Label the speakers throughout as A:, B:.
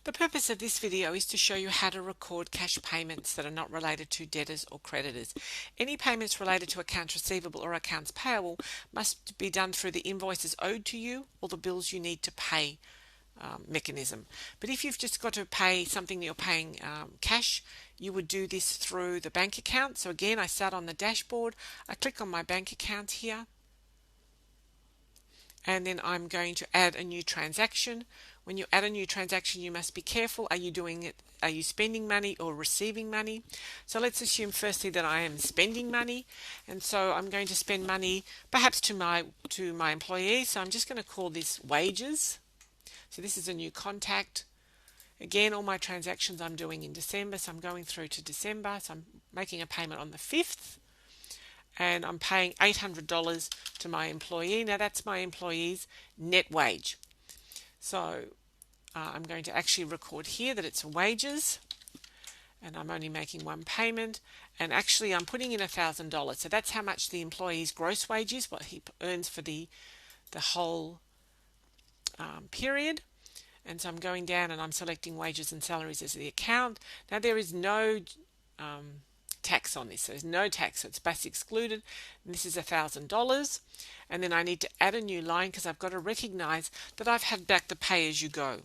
A: The purpose of this video is to show you how to record cash payments that are not related to debtors or creditors. Any payments related to accounts receivable or accounts payable must be done through the invoices owed to you or the bills you need to pay mechanism. But if you've just got to pay something that you're paying cash, you would do this through the bank account. So again, I start on the dashboard, I click on my bank account here, and then I'm going to add a new transaction. When you add a new transaction, you must be careful. Are you spending money or receiving money? So let's assume firstly that I am spending money, and so I'm going to spend money perhaps to my employees. So I'm just going to call this wages. So this is a new contact. Again, all my transactions I'm doing in December, so I'm going through to December. So I'm making a payment on the 5th. And I'm paying $800 to my employee. Now that's my employee's net wage. So I'm going to actually record here that it's wages, and I'm only making one payment, and actually I'm putting in $1,000. So that's how much the employee's gross wage is, what he earns for the whole period. And so I'm going down and I'm selecting wages and salaries as the account. Now there is no tax on this, so there's no tax, so it's BAS excluded, and this is $1,000. And then I need to add a new line because I've got to recognize that I've had back the pay as you go.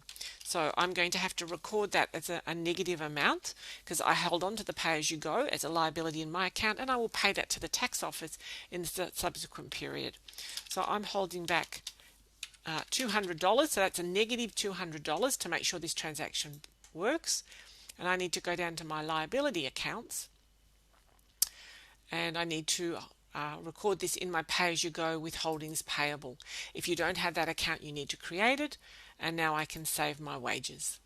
A: So I'm going to have to record that as a negative amount because I held on to the pay as you go as a liability in my account, and I will pay that to the tax office in the subsequent period. So I'm holding back $200, so that's a negative $200 to make sure this transaction works. And I need to go down to my liability accounts, and I need to record this in my pay-as-you-go withholdings payable. If you don't have that account, you need to create it, and now I can save my wages.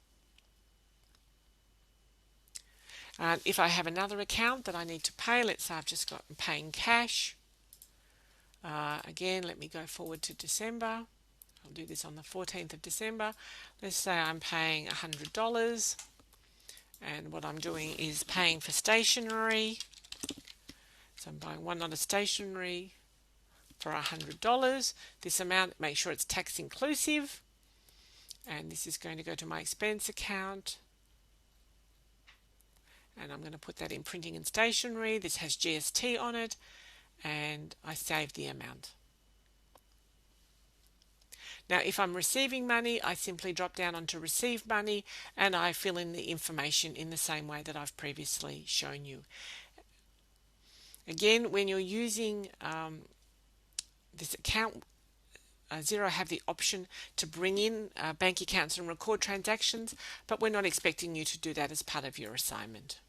A: If I have another account that I need to pay, let's say I've just got paying cash. Again, let me go forward to December. I'll do this on the 14th of December. Let's say I'm paying $100, and what I'm doing is paying for stationery. So I'm buying one lot of stationery for $100. This amount, make sure it's tax inclusive, and this is going to go to my expense account, and I'm going to put that in printing and stationery. This has GST on it, and I save the amount. Now if I'm receiving money, I simply drop down onto receive money and I fill in the information in the same way that I've previously shown you. Again, when you're using this account, Xero have the option to bring in bank accounts and record transactions, but we're not expecting you to do that as part of your assignment.